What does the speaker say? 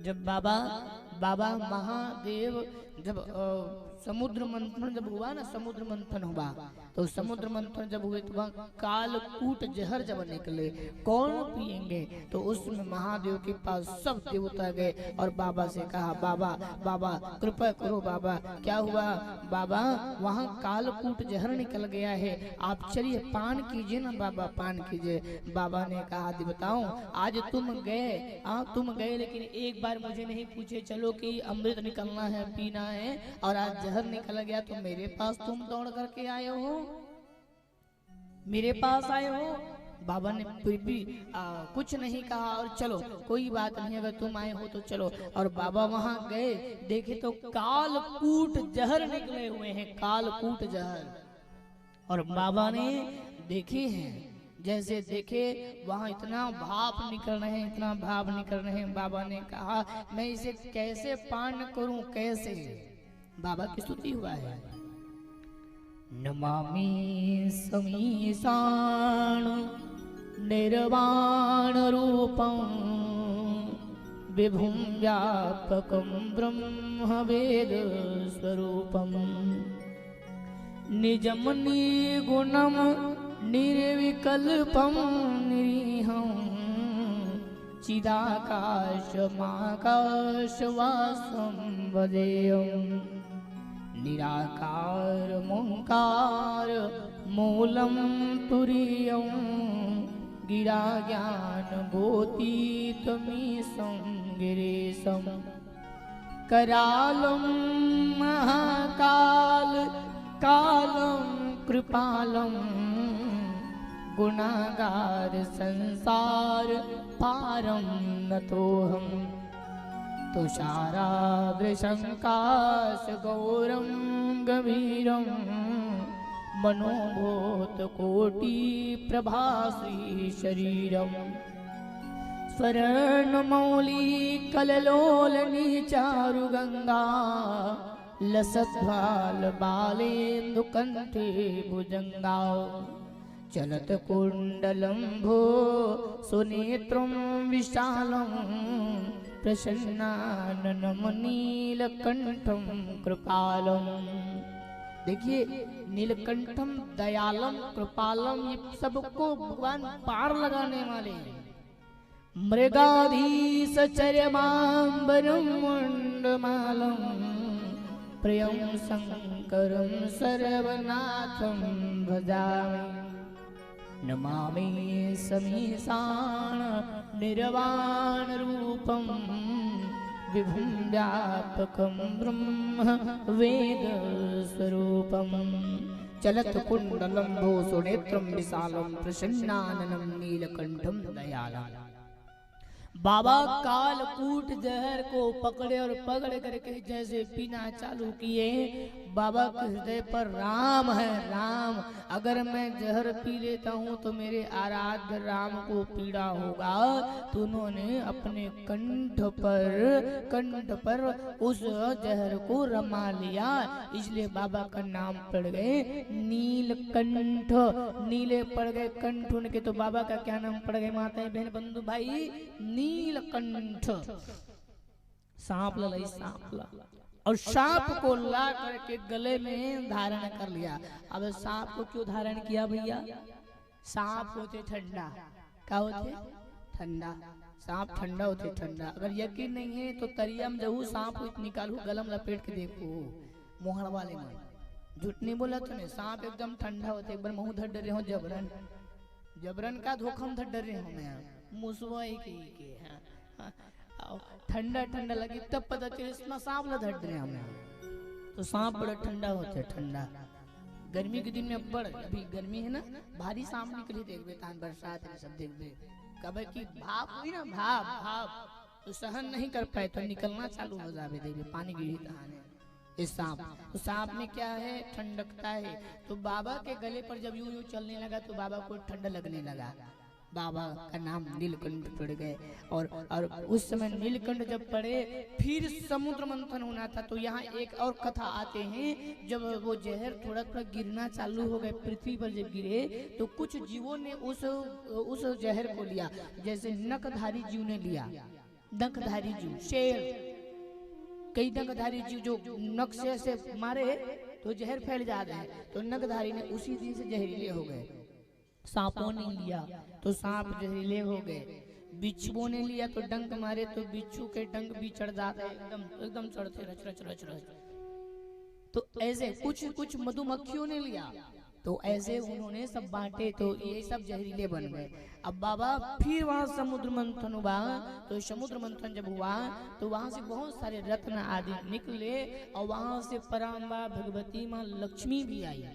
जब बाबा बाबा महादेव जब समुद्र मंथन जब हुआ ना, समुद्र मंथन हुआ तो समुद्र मंथन जब हुए तो वहाँ कालकूट जहर जब निकले, कौन पिएंगे? तो उसमें महादेव के पास सब देवता गए और बाबा से कहा, बाबा बाबा कृपा करो बाबा, क्या हुआ? बाबा वहाँ कालकूट जहर निकल गया है, आप चलिए पान कीजिए ना बाबा, पान कीजिए। बाबा ने कहा, बताऊं आज तुम गए, तुम गए लेकिन एक बार मुझे नहीं पूछे चलो कि अमृत निकलना है, पीना है, और आज जहर निकल गया तो मेरे पास तुम दौड़ करके आए हो, मेरे पास आए हो। बाबा ने फिर भी कुछ नहीं कहा और चलो कोई बात नहीं, अगर तुम आए हो तो चलो। और बाबा वहां गए, देखे तो कालकूट जहर निकले हुए हैं, कालकूट जहर। और बाबा ने देखे हैं, जैसे देखे वहां इतना भाप निकल रहे हैं, इतना भाप निकल रहे हैं। बाबा ने कहा, मैं इसे कैसे पान करूं, कैसे? बाबा की स्तुति हुआ है, नमामि समीशान निर्वाण रूपं विभुं व्यापकं ब्रह्म वेद स्वरूपं निजं निर्गुणं निर्विकल्पं निरीहं चिदाकाशमाकाशवासं वदेयम् निराकारमोङ्कार मूलं तुरीयं गिरा ज्ञान गोतीतमीशं गिरीशं करालं महाकाल कालं कृपालं गुणागार संसार पारं नतोऽहम् तुषाराद्रिशङ्काश गौरं गभीरं मनोभूतकोटि प्रभासी शरीरं स्वर्णमौली कललोलनी चारुगंगा लसद्वाल बालेन्दुकण्ठे भुजंगा चलत कुण्डलम्भो सुनेत्रं विशालं प्रसन्नाननं नीलकंठम कृपालम। देखिए नीलकंठम दयालम कृपालम, ये सबको भगवान पार लगाने वाले हैं। मृगाधीश चर्यमांबरम मुंडमालम प्रियं शंकरं सर्वनाथं भजामि नमामि समीशान निर्वाण रूपं विभुं व्यापकं ब्रह्म वेद स्वरूपं चलत कुंडलंबो सुनेत्रं विशालं प्रसन्नाननं नीलकंठं दयालम्। बाबा कालकूट जहर को पकड़े और पकड़ करके जैसे पीना चालू किए। बाबा के हृदय पर राम है, राम। अगर मैं जहर पी लेता हूँ तो मेरे आराध्य राम को पीड़ा होगा। तो उन्होंने अपने कंठ पर उस जहर को रमा लिया, इसलिए बाबा का नाम पड़ गए नीलकंठ। नीले पड़ गए कंठ उनके, तो बाबा का क्या नाम पड़ गए माताएं बहन बंधु भाई? नीलकंठ। सांप ललाई, सांप ला, और सांप को ला करके गले में धारण कर लिया। अब सांप को क्यों धारण किया भैया? सांप होते ठंडा। क्या होते? ठंडा। सांप ठंडा होते, ठंडा। अगर यकीन नहीं है तो तरिया में जाऊ, सांप को निकालू, गलम लपेट के देखो, मोहर वाले में। झूठ नहीं बोला तुम्हें, सांप एकदम ठंडा होते। एक बार मुंह धर रहे हो जबरन, जबरन का धोखम धर रहे हो मैं मुसवा के ठंडा ठंडा लगी तब पता चले इसमें सांप ल धर रहे हमें। तो सांप बड़ा ठंडा होते, ठंडा। गर्मी के दिन में बड़, अभी गर्मी है ना, भारी सांप निकली देखबे, तान बरसात है सब देखबे, कब की भाप हुई ना, भाप भाप तो सहन नहीं कर पाए तो निकलना चालू हो जावे, देखबे पानी गिरी तहाने इस सांप। तो सांप में क्या है? ठंडकता है। तो बाबा के गले पर जब यूं यूं चलने लगा तो बाबा को ठंडा लगने लगा। बाबा का नाम नीलकंठ पड़ गए। और उस समय नीलकंठ जब पड़े, फिर समुद्र मंथन होना था। तो यहाँ एक और कथा आते हैं, जब वो जहर थोड़ा थोड़ा गिरना चालू हो गए पृथ्वी पर, जब गिरे तो कुछ जीवों ने उस जहर को लिया। जैसे नकधारी जीव ने लिया, डंकधारी जीव, शेर, कई डंकधारी जीव जो नक्शे से मारे तो जहर फैल जाता है, तो नकधारी ने उसी दिन से जहरीले हो गए। सांपों ने लिया तो सांप जहरीले हो गए, बिच्छुओं ने लिया तो डंक मारे तो बिच्छू के डंक भी चढ़ जाते हैं, एकदम एकदम चढ़ते रच रच रच रच। तो ऐसे कुछ कुछ मधुमक्खियों ने लिया तो ऐसे उन्होंने सब बांटे तो ये सब जहरीले बन गए। अब बाबा फिर वहां समुद्र मंथन हुआ, तो समुद्र मंथन जब हुआ तो वहां से बहुत सारे रत्न आदि निकले और वहां से पराम्बा भगवती माँ लक्ष्मी भी आई।